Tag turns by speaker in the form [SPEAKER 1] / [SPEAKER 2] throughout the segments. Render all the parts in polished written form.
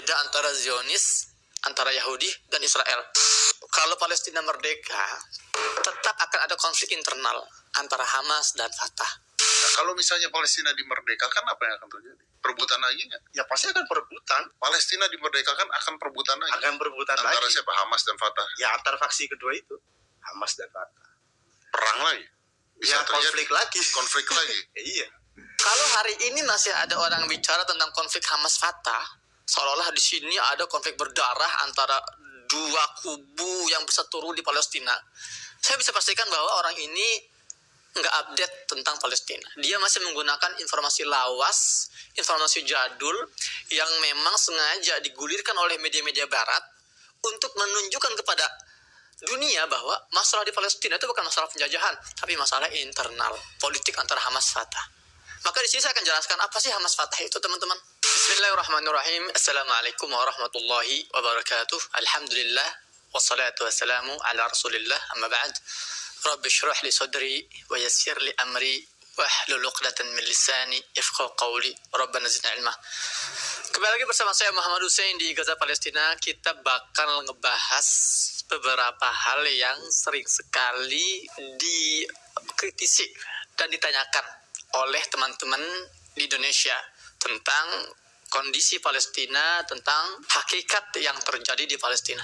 [SPEAKER 1] beda antara Zionis, antara Yahudi dan Israel. Kalau Palestina merdeka, tetap akan ada konflik internal antara Hamas dan Fatah.
[SPEAKER 2] Nah, kalau misalnya Palestina dimerdekakan, apa yang akan terjadi? Perebutan lagi nggak?
[SPEAKER 3] Ya pasti akan perebutan.
[SPEAKER 2] Palestina dimerdekakan akan perebutan lagi?
[SPEAKER 3] Akan perebutan
[SPEAKER 2] antara
[SPEAKER 3] lagi.
[SPEAKER 2] Siapa? Hamas dan Fatah?
[SPEAKER 3] Ya antara faksi kedua itu, Hamas dan Fatah.
[SPEAKER 2] Perang lagi? Bisa
[SPEAKER 3] ya konflik lagi.
[SPEAKER 2] Konflik lagi?
[SPEAKER 3] Iya.
[SPEAKER 1] Kalau hari ini masih ada orang bicara tentang konflik Hamas-Fatah, seolah-olah di sini ada konflik berdarah antara dua kubu yang berseteru di Palestina. Saya bisa pastikan bahwa orang ini nggak update tentang Palestina. Dia masih menggunakan informasi lawas, informasi jadul yang memang sengaja digulirkan oleh media-media barat untuk menunjukkan kepada dunia bahwa masalah di Palestina itu bukan masalah penjajahan, tapi masalah internal, politik antara Hamas Fatah. Maka di sini saya akan jelaskan apa sih Hamas Fatah itu, teman-teman. Bismillahirrahmanirrahim. Assalamualaikum warahmatullahi wabarakatuh. Alhamdulillah wassalatu wassalamu ala Rasulillah. Amma ba'd. Rabbi shrah li sadri wa yassir li amri wahlul 'uqdatam min lisani yafqahu qawli. Rabbana zidna ilma. Kembali lagi bersama saya Muhammad Hussein di Gaza Palestina. Kita bakal ngebahas beberapa hal yang sering sekali dikritisi dan ditanyakan oleh teman-teman di Indonesia tentang kondisi Palestina, tentang hakikat yang terjadi di Palestina.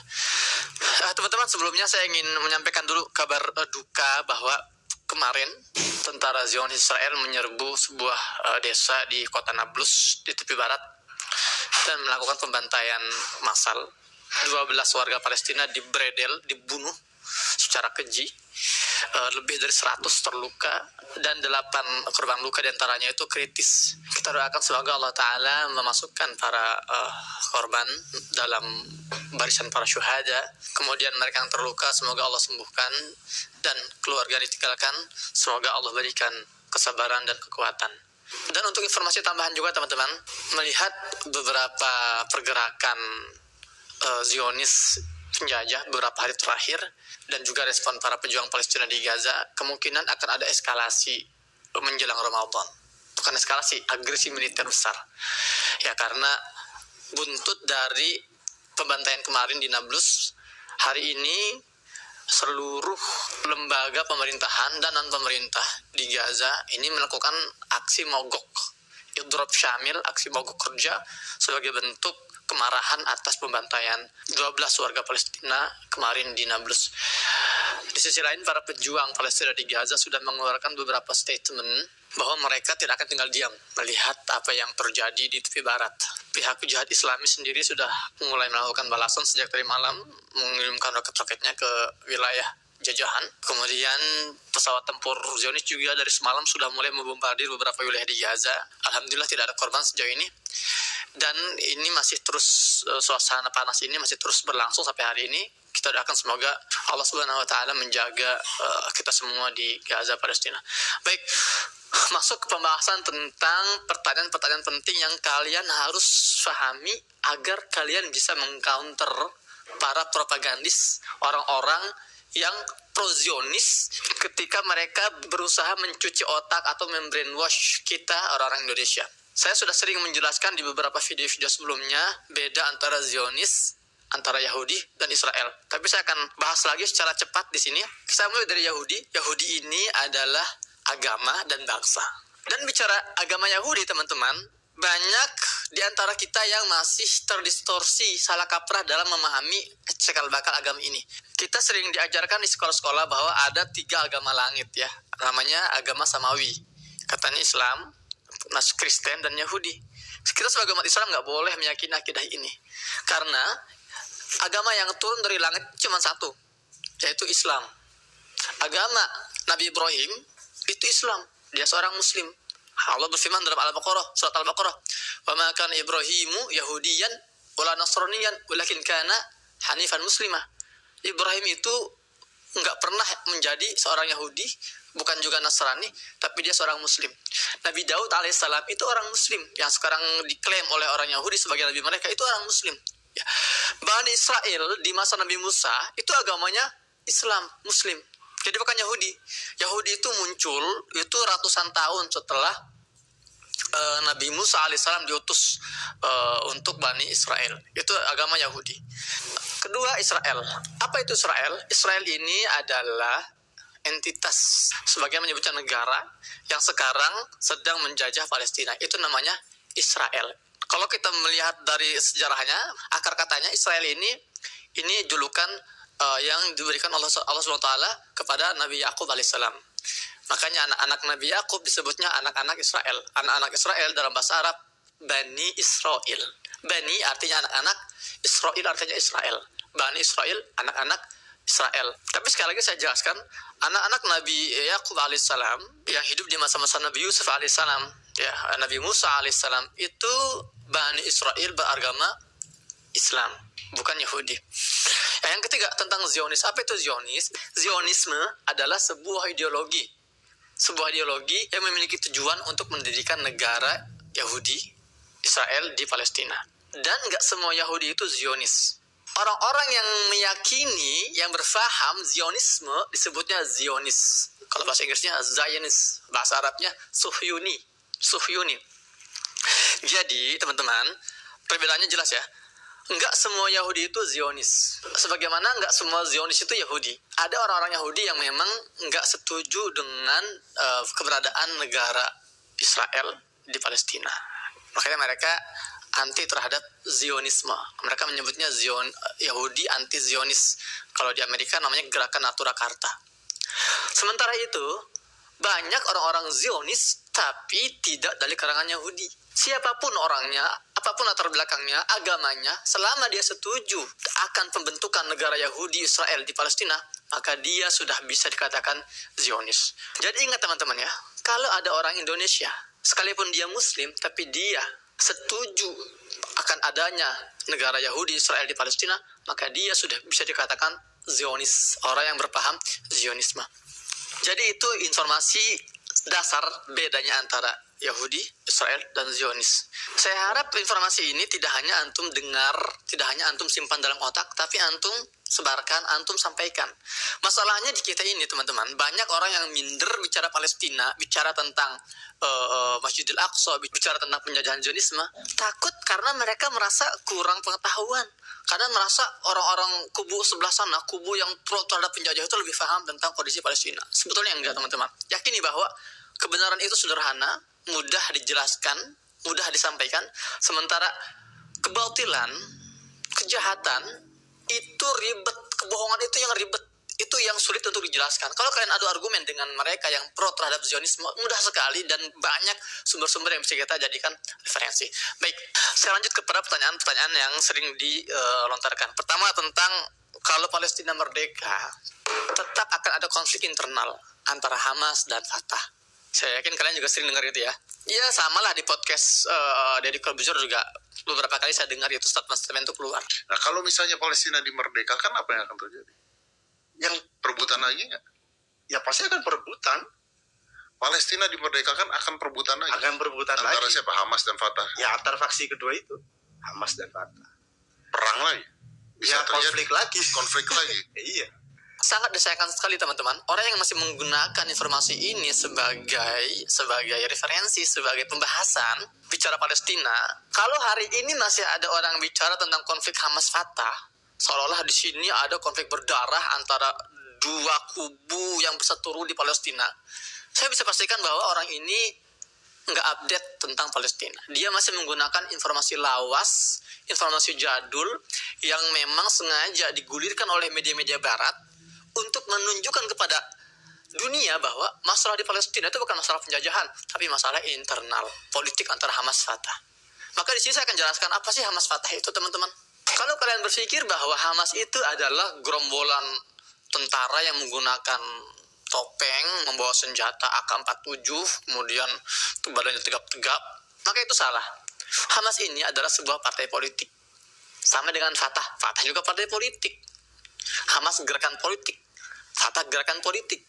[SPEAKER 1] Teman-teman, sebelumnya saya ingin menyampaikan dulu kabar duka bahwa kemarin tentara Zionis Israel menyerbu sebuah desa di kota Nablus di tepi barat dan melakukan pembantaian massal. 12 warga Palestina dibunuh secara keji, lebih dari 100 terluka, dan 8 korban luka diantaranya itu kritis. Kita doakan semoga Allah Ta'ala memasukkan para korban dalam barisan para syuhada, kemudian mereka yang terluka semoga Allah sembuhkan, dan keluarga ditinggalkan semoga Allah berikan kesabaran dan kekuatan. Dan untuk informasi tambahan juga teman-teman, melihat beberapa pergerakan Zionis penjajah beberapa hari terakhir dan juga respon para pejuang Palestina di Gaza, kemungkinan akan ada eskalasi menjelang Ramadan. Bukan eskalasi, agresi militer besar. Ya, karena buntut dari pembantaian kemarin di Nablus, hari ini seluruh lembaga pemerintahan dan non-pemerintah di Gaza ini melakukan aksi mogok, idrob syamil, aksi mogok kerja sebagai bentuk kemarahan atas pembantaian 12 warga Palestina kemarin di Nablus. Di sisi lain, para pejuang Palestina di Gaza sudah mengeluarkan beberapa statement bahwa mereka tidak akan tinggal diam melihat apa yang terjadi di tepi barat. Pihak jihad Islami sendiri sudah mulai melakukan balasan sejak tadi malam, mengirimkan roket-roketnya ke wilayah jajahan. Kemudian pesawat tempur Zionis juga dari semalam sudah mulai membombardir beberapa wilayah di Gaza. Alhamdulillah tidak ada korban sejauh ini. Dan ini masih terus, suasana panas ini masih terus berlangsung sampai hari ini. Kita doakan semoga Allah Subhanahu wa Ta'ala menjaga kita semua di Gaza Palestina. Baik, masuk ke pembahasan tentang pertanyaan-pertanyaan penting yang kalian harus pahami agar kalian bisa mengcounter para propagandis, orang-orang yang pro-Zionis ketika mereka berusaha mencuci otak atau membrainwash kita orang-orang Indonesia. Saya sudah sering menjelaskan di beberapa video-video sebelumnya beda antara Zionis, antara Yahudi dan Israel. Tapi saya akan bahas lagi secara cepat di sini. Saya mulai dari Yahudi. Yahudi ini adalah agama dan bangsa. Dan bicara agama Yahudi, teman-teman, banyak di antara kita yang masih terdistorsi, salah kaprah dalam memahami cikal bakal agama ini. Kita sering diajarkan di sekolah-sekolah bahwa ada 3 agama langit ya. Namanya agama Samawi. Katanya Islam, Kristen, dan Yahudi. Kita sebagai umat Islam nggak boleh meyakini akidah ini. Karena agama yang turun dari langit cuma satu, yaitu Islam. Agama Nabi Ibrahim itu Islam. Dia seorang Muslim. Allah berfirman dalam Al-Baqarah, surat Al-Baqarah, "Wa ma kana Ibrahimu Yahudiyan wala Nasraniyan, walakin kana hanifan muslimah." Ibrahim itu nggak pernah menjadi seorang Yahudi, bukan juga Nasrani, tapi dia seorang Muslim. Nabi Daud alaihissalam itu orang Muslim, yang sekarang diklaim oleh orang Yahudi sebagai nabi mereka, itu orang Muslim. Ya. Bani Israel di masa Nabi Musa itu agamanya Islam, Muslim. Jadi bukan Yahudi. Yahudi itu muncul itu ratusan tahun setelah Nabi Musa alaihissalam diutus untuk Bani Israel. Itu agama Yahudi. Kedua, Israel. Apa itu Israel? Israel ini adalah entitas, sebagian menyebutnya negara yang sekarang sedang menjajah Palestina. Itu namanya Israel. Kalau kita melihat dari sejarahnya, akar katanya Israel ini julukan yang diberikan Allah SWT kepada Nabi Yakub alaihissalam. Makanya anak-anak Nabi Yakub disebutnya anak-anak Israel. Anak-anak Israel dalam bahasa Arab Bani Israel. Bani artinya anak-anak, Israel artinya Israel. Bani Israel, anak-anak Israel. Tapi sekali lagi saya jelaskan, anak-anak Nabi Yakub alaihissalam yang hidup di masa-masa Nabi Yusuf alaihissalam, ya, Nabi Musa alaihissalam, itu Bani Israel beragama Islam, bukan Yahudi. Yang ketiga, tentang Zionis. Apa itu Zionis? Zionisme adalah sebuah ideologi. Sebuah ideologi yang memiliki tujuan untuk mendirikan negara Yahudi, Israel di Palestina. Dan nggak semua Yahudi itu Zionis. Orang-orang yang meyakini, yang berfaham Zionisme disebutnya Zionis. Kalau bahasa Inggrisnya Zionis, bahasa Arabnya Suhyuni. Jadi teman-teman, perbedaannya jelas ya. Enggak semua Yahudi itu Zionis. Sebagaimana enggak semua Zionis itu Yahudi. Ada orang-orang Yahudi yang memang enggak setuju dengan keberadaan negara Israel di Palestina. Makanya mereka anti terhadap Zionisme. Mereka menyebutnya Yahudi anti-Zionis. Kalau di Amerika namanya Gerakan Natura Karta. Sementara itu, banyak orang-orang Zionis tapi tidak dari kalangan Yahudi. Siapapun orangnya, apapun latar belakangnya, agamanya, selama dia setuju akan pembentukan negara Yahudi Israel di Palestina, maka dia sudah bisa dikatakan Zionis. Jadi ingat teman-teman ya, kalau ada orang Indonesia, sekalipun dia Muslim, tapi dia setuju akan adanya negara Yahudi Israel di Palestina, maka dia sudah bisa dikatakan Zionis, orang yang berpaham Zionisme. Jadi itu informasi dasar bedanya antara Yahudi, Israel, dan Zionis. Saya harap informasi ini tidak hanya antum dengar, tidak hanya antum simpan dalam otak, tapi antum sebarkan, antum sampaikan. Masalahnya di kita ini teman-teman, banyak orang yang minder bicara Palestina, bicara tentang Masjidil Aqsa, bicara tentang penjajahan Zionisme, takut karena mereka merasa kurang pengetahuan. Karena merasa orang-orang kubu sebelah sana, kubu yang pro terhadap penjajah itu lebih paham tentang kondisi Palestina. Sebetulnya enggak teman-teman. Yakini bahwa kebenaran itu sederhana, mudah dijelaskan, mudah disampaikan. Sementara kebautilan, kejahatan, itu ribet. Kebohongan itu yang ribet. Itu yang sulit untuk dijelaskan. Kalau kalian adu argumen dengan mereka yang pro terhadap Zionisme, mudah sekali dan banyak sumber-sumber yang bisa kita jadikan referensi. Baik, saya lanjut kepada pertanyaan-pertanyaan yang sering dilontarkan. Pertama tentang kalau Palestina merdeka, tetap akan ada konflik internal antara Hamas dan Fatah. Saya yakin kalian juga sering dengar itu ya. Ya samalah di podcast Deddy Corbuzier juga beberapa kali saya dengar itu statement-statement itu keluar.
[SPEAKER 2] Nah kalau misalnya Palestina dimerdekakan, apa yang akan terjadi?
[SPEAKER 3] Yang
[SPEAKER 2] Perebutan lagi nggak?
[SPEAKER 3] ya pasti akan perebutan.
[SPEAKER 2] Palestina dimerdekakan akan perebutan lagi?
[SPEAKER 3] Akan perebutan
[SPEAKER 2] antara
[SPEAKER 3] lagi.
[SPEAKER 2] siapa? Hamas dan Fatah?
[SPEAKER 3] Ya antar faksi kedua itu, Hamas dan Fatah.
[SPEAKER 2] Perang lagi? Bisa
[SPEAKER 3] Ya
[SPEAKER 2] terjadi
[SPEAKER 3] konflik lagi.
[SPEAKER 2] Iya.
[SPEAKER 1] Sangat disayangkan sekali teman-teman, orang yang masih menggunakan informasi ini sebagai referensi, sebagai pembahasan bicara Palestina. Kalau hari ini masih ada orang bicara tentang konflik Hamas-Fatah, seolah-olah di sini ada konflik berdarah antara dua kubu yang berseteru di Palestina. Saya bisa pastikan bahwa orang ini nggak update tentang Palestina. Dia masih menggunakan informasi lawas, informasi jadul yang memang sengaja digulirkan oleh media-media Barat untuk menunjukkan kepada dunia bahwa masalah di Palestina itu bukan masalah penjajahan, tapi masalah internal, politik antara Hamas Fatah. Maka di sini saya akan jelaskan apa sih Hamas Fatah itu, teman-teman. Kalau kalian berpikir bahwa Hamas itu adalah gerombolan tentara yang menggunakan topeng, membawa senjata AK-47, kemudian badannya tegap-tegap, maka itu salah. Hamas ini adalah sebuah partai politik. Sama dengan Fatah. Fatah juga partai politik. Hamas gerakan politik. Fatah gerakan politik.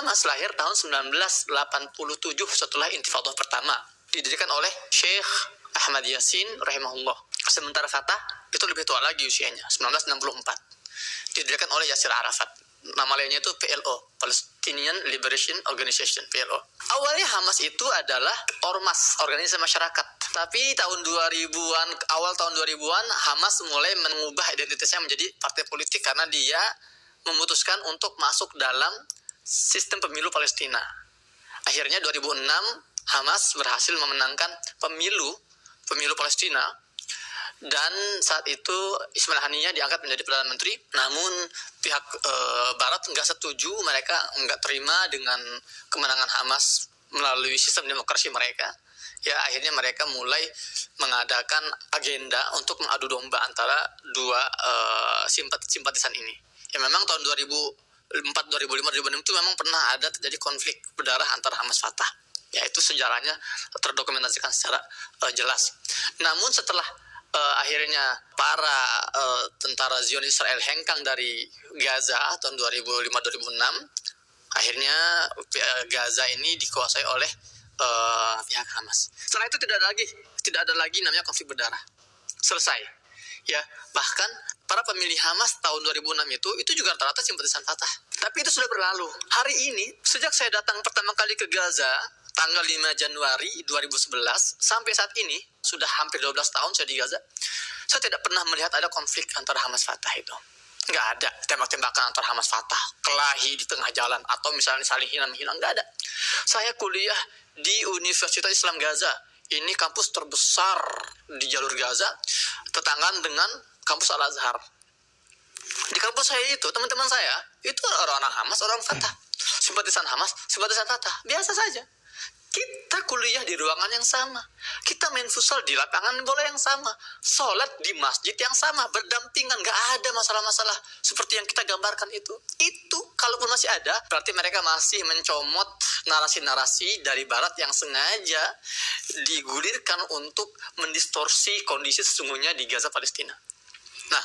[SPEAKER 1] Hamas lahir tahun 1987 setelah Intifadah pertama. Didirikan oleh Syekh Ahmad Yasin rahimahullah. Sementara Fatah itu lebih tua lagi usianya, 1964. Didirikan oleh Yasir Arafat. nama lainnya itu PLO, Palestinian Liberation Organization, PLO. Awalnya Hamas itu adalah ormas, organisasi masyarakat. Tapi tahun 2000-an, awal tahun 2000-an, Hamas mulai mengubah identitasnya menjadi partai politik karena dia memutuskan untuk masuk dalam sistem pemilu Palestina. Akhirnya 2006, Hamas berhasil memenangkan pemilu Palestina. Dan saat itu Ismail Haniyeh diangkat menjadi Perdana Menteri. Namun pihak Barat nggak setuju, mereka nggak terima dengan kemenangan Hamas melalui sistem demokrasi mereka. Ya akhirnya mereka mulai mengadakan agenda untuk mengadu domba antara dua simpatisan ini. Ya memang tahun 2004, 2005, 2006 itu memang pernah ada terjadi konflik berdarah antara Hamas Fatah. Ya itu sejarahnya terdokumentasikan secara jelas. Namun setelah akhirnya para tentara Zionis Israel hengkang dari Gaza tahun 2005-2006, akhirnya Gaza ini dikuasai oleh pihak Hamas. Setelah itu tidak ada lagi namanya konflik berdarah. Selesai. Ya, bahkan para pemilih Hamas tahun 2006 itu juga rata-rata simpatisan Fatah. Tapi itu sudah berlalu. Hari ini, sejak saya datang pertama kali ke Gaza, tanggal 5 Januari 2011, sampai saat ini, sudah hampir 12 tahun saya di Gaza, saya tidak pernah melihat ada konflik antara Hamas Fatah itu. Nggak ada tembak-tembakan antara Hamas Fatah, kelahi di tengah jalan, atau misalnya saling hilang-hilang, nggak ada. Saya kuliah di Universitas Islam Gaza. Ini kampus terbesar di jalur Gaza, tetanggaan dengan kampus Al-Azhar. Di kampus saya itu, teman-teman saya, itu orang-orang Hamas, orang Fatah. Simpatisan Hamas, simpatisan Fatah. Biasa saja. Kita kuliah di ruangan yang sama. Kita main futsal di lapangan bola yang sama. Sholat di masjid yang sama. Berdampingan. Gak ada masalah-masalah seperti yang kita gambarkan itu. Itu kalaupun masih ada, berarti mereka masih mencomot narasi-narasi dari Barat yang sengaja digulirkan untuk mendistorsi kondisi sesungguhnya di Gaza, Palestina. Nah,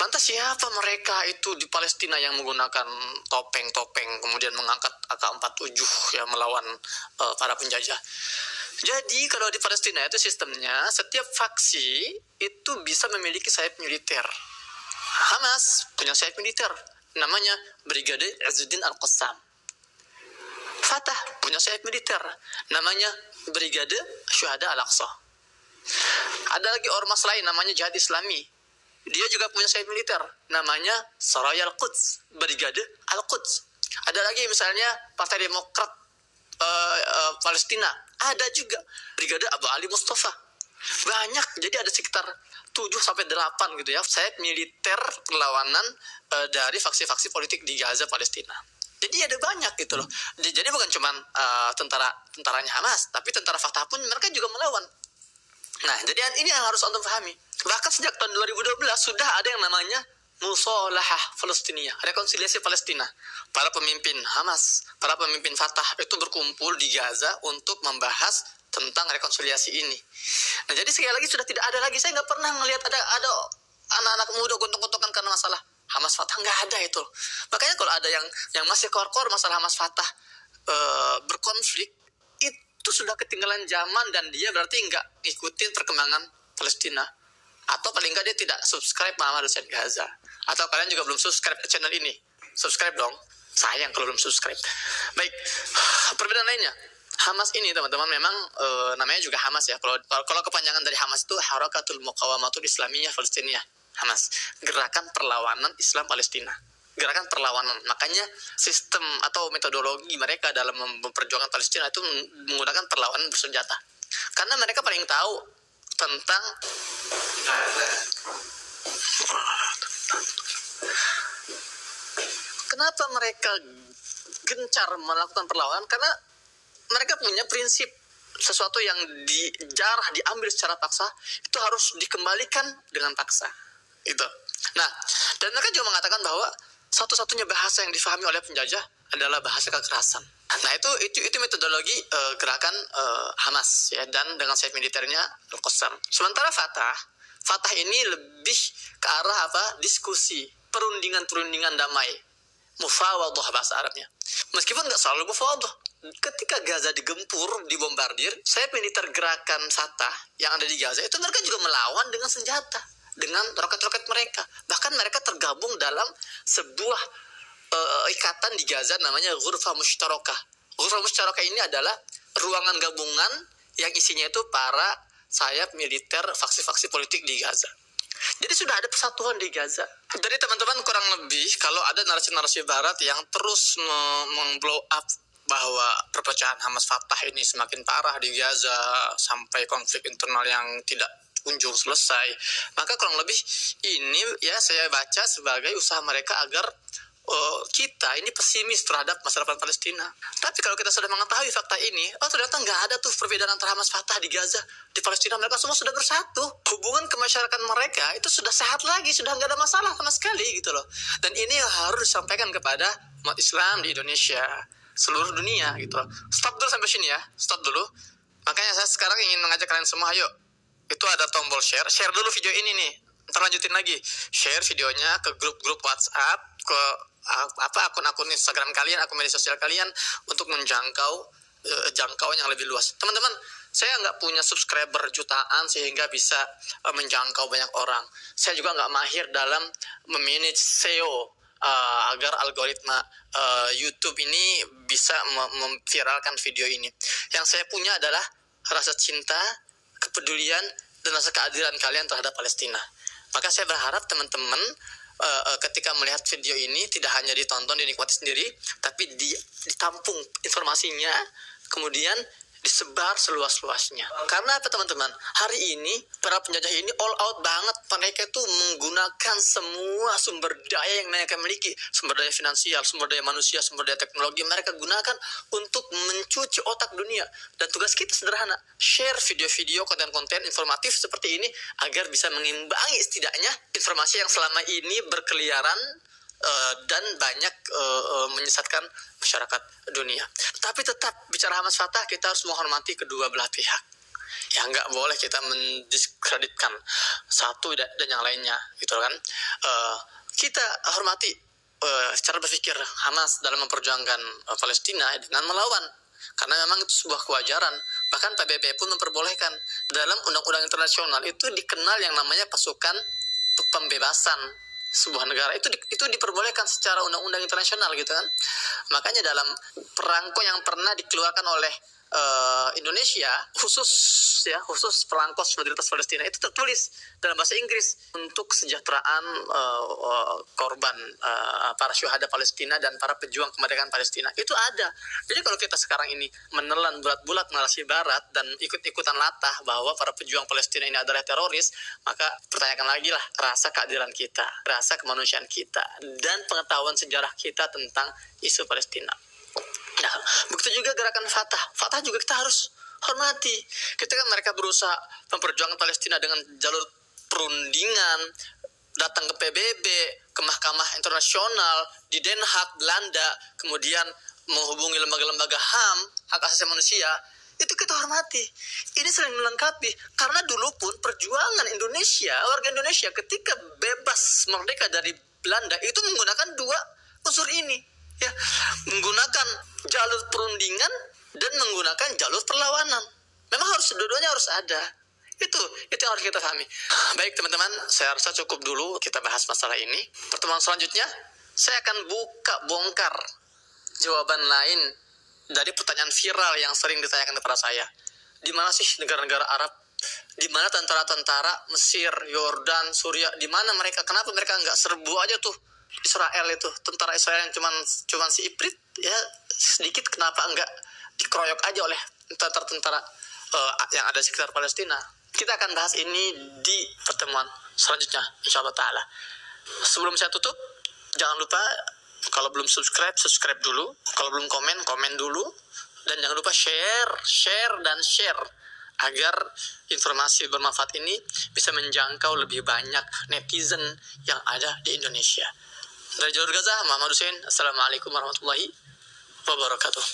[SPEAKER 1] lantas siapa mereka itu di Palestina yang menggunakan topeng-topeng kemudian mengangkat AK-47 ya melawan para penjajah? Jadi kalau di Palestina itu sistemnya setiap faksi itu bisa memiliki sayap militer. Hamas punya sayap militer namanya Brigade Izzuddin Al-Qassam. Fatah punya sayap militer namanya Brigade Syuhada Al-Aqsa. Ada lagi ormas lain namanya Jihad Islami. Dia juga punya sayap militer namanya Saraya Al-Quds, Brigade Al-Quds. Ada lagi misalnya Partai Demokrat Palestina, ada juga Brigade Abu Ali Mustafa. Banyak, jadi ada sekitar 7-8 gitu ya sayap militer perlawanan dari faksi-faksi politik di Gaza, Palestina. Jadi ada banyak gitu loh. Jadi bukan cuma tentaranya Hamas, tapi tentara Fatah pun mereka juga melawan. Nah, jadi ini yang harus Anda pahami. Bahkan sejak tahun 2012 sudah ada yang namanya Musalahah Palestina, rekonsiliasi Palestina. Para pemimpin Hamas, para pemimpin Fatah itu berkumpul di Gaza untuk membahas tentang rekonsiliasi ini. Nah, jadi sekali lagi sudah tidak ada lagi. Saya nggak pernah melihat ada anak-anak muda gontok-gontokan karena masalah Hamas Fatah, nggak ada itu. Makanya kalau ada yang masih kor-kor masalah Hamas Fatah berkonflik, itu sudah ketinggalan zaman dan dia berarti nggak ngikutin perkembangan Palestina. Atau paling nggak dia tidak subscribe Muhammad Hussein Gaza. Atau kalian juga belum subscribe ke channel ini. Subscribe dong. Sayang kalau belum subscribe. Baik, perbedaan lainnya. Hamas ini teman-teman memang namanya juga Hamas ya. Kalau kepanjangan dari Hamas itu Harakatul Muqawamatul Islamiyah Palestina. Hamas, gerakan perlawanan Islam Palestina. Gerakan perlawanan. Makanya sistem atau metodologi mereka dalam memperjuangkan Palestina itu menggunakan perlawanan bersenjata. Karena mereka paling tahu tentang kenapa mereka gencar melakukan perlawanan, karena mereka punya prinsip sesuatu yang diambil secara paksa itu harus dikembalikan dengan paksa itu. Nah, dan mereka juga mengatakan bahwa satu-satunya bahasa yang difahami oleh penjajah adalah bahasa kekerasan. Nah, itu metodologi gerakan Hamas ya, dan dengan sayap militernya Al-Qassam. Sementara Fatah ini lebih ke arah diskusi, perundingan damai, mufawadah bahasa Arabnya. Meskipun nggak selalu mufawadah. Ketika Gaza digempur, dibombardir, sayap militer gerakan Fatah yang ada di Gaza itu mereka juga melawan dengan senjata, dengan roket-roket mereka. Bahkan mereka tergabung dalam sebuah ikatan di Gaza namanya Ghurfah Mushtarakah. Ghurfah Mushtarakah ini adalah ruangan gabungan yang isinya itu para sayap militer faksi-faksi politik di Gaza. Jadi sudah ada persatuan di Gaza. Jadi teman-teman, kurang lebih kalau ada narasi-narasi barat yang terus memblow up bahwa perpecahan Hamas Fatah ini semakin parah di Gaza sampai konflik internal yang tidak kunjung selesai, maka kurang lebih ini ya saya baca sebagai usaha mereka agar kita ini pesimis terhadap masalah Palestina. Tapi kalau kita sudah mengetahui fakta ini, ternyata nggak ada tuh perbedaan antara Hamas Fatah di Gaza. Di Palestina mereka semua sudah bersatu. Hubungan kemasyarakatan mereka itu sudah sehat lagi, sudah nggak ada masalah sama sekali gitu loh. Dan ini harus disampaikan kepada umat Islam di Indonesia, seluruh dunia gitu loh. Stop dulu sampai sini ya, stop dulu. Makanya saya sekarang ingin mengajak kalian semua, ayo. Itu ada tombol share dulu video ini nih. Ntar lanjutin lagi, share videonya ke grup-grup WhatsApp, ke akun-akun Instagram kalian, akun media sosial kalian untuk menjangkau jangkauan yang lebih luas. Teman-teman, saya nggak punya subscriber jutaan sehingga bisa menjangkau banyak orang. Saya juga nggak mahir dalam memanage SEO agar algoritma YouTube ini bisa memviralkan video ini. Yang saya punya adalah rasa cinta, kepedulian, dan rasa keadilan kalian terhadap Palestina. Maka saya berharap teman-teman ketika melihat video ini tidak hanya ditonton, dinikmati sendiri, tapi ditampung informasinya, kemudian disebar seluas-luasnya. Karena apa teman-teman? Hari ini para penjajah ini all out banget. Mereka itu menggunakan semua sumber daya yang mereka miliki, sumber daya finansial, sumber daya manusia, sumber daya teknologi. Mereka gunakan untuk mencuci otak dunia. Dan tugas kita sederhana, share video-video, konten-konten informatif seperti ini agar bisa mengimbangi setidaknya informasi yang selama ini berkeliaran dan banyak menyesatkan masyarakat dunia. Tapi tetap bicara Hamas Fatah, kita harus menghormati kedua belah pihak. Ya nggak boleh kita mendiskreditkan satu dan yang lainnya, gitu kan? Kita hormati cara berpikir Hamas dalam memperjuangkan Palestina dengan melawan, karena memang itu sebuah kewajaran. Bahkan PBB pun memperbolehkan. Dalam undang-undang internasional itu dikenal yang namanya pasukan pembebasan sebuah negara, itu diperbolehkan secara undang-undang internasional gitu kan. Makanya dalam perangko yang pernah dikeluarkan oleh Indonesia khusus perangko solidaritas Palestina itu tertulis dalam bahasa Inggris untuk kesejahteraan korban para syuhada Palestina dan para pejuang kemerdekaan Palestina, itu ada. Jadi kalau kita sekarang ini menelan bulat-bulat narasi barat dan ikut-ikutan latah bahwa para pejuang Palestina ini adalah teroris, maka pertanyakan lagi lah rasa keadilan kita, rasa kemanusiaan kita, dan pengetahuan sejarah kita tentang isu Palestina. Nah, begitu juga gerakan Fatah juga kita harus hormati. Ketika mereka berusaha memperjuangkan Palestina dengan jalur perundingan, datang ke PBB, ke Mahkamah Internasional, di Den Haag, Belanda, kemudian menghubungi lembaga-lembaga HAM, hak asasi manusia, itu kita hormati. Ini saling melengkapi. Karena dulu pun perjuangan Indonesia, warga Indonesia ketika bebas merdeka dari Belanda, itu menggunakan dua unsur ini. Ya, menggunakan jalur perundingan dan menggunakan jalur perlawanan. Memang dua-duanya harus ada. Itu yang harus kita pahami. Baik teman-teman, saya rasa cukup dulu kita bahas masalah ini. Pertemuan selanjutnya, saya akan bongkar jawaban lain dari pertanyaan viral yang sering ditanyakan kepada saya. Di mana sih negara-negara Arab? Di mana tentara-tentara Mesir, Yordan, Suriah? Di mana mereka? Kenapa mereka nggak serbu aja tuh Israel itu, tentara Israel yang cuman si Iprit ya sedikit, kenapa enggak dikeroyok aja oleh tentara-tentara yang ada di sekitar Palestina? Kita akan bahas ini di pertemuan selanjutnya insyaallah taala. Sebelum saya tutup, jangan lupa kalau belum subscribe dulu, kalau belum komen dulu, dan jangan lupa share agar informasi bermanfaat ini bisa menjangkau lebih banyak netizen yang ada di Indonesia. Dari Jalur Gaza, Muhammad Hussein. Assalamualaikum warahmatullahi wabarakatuh.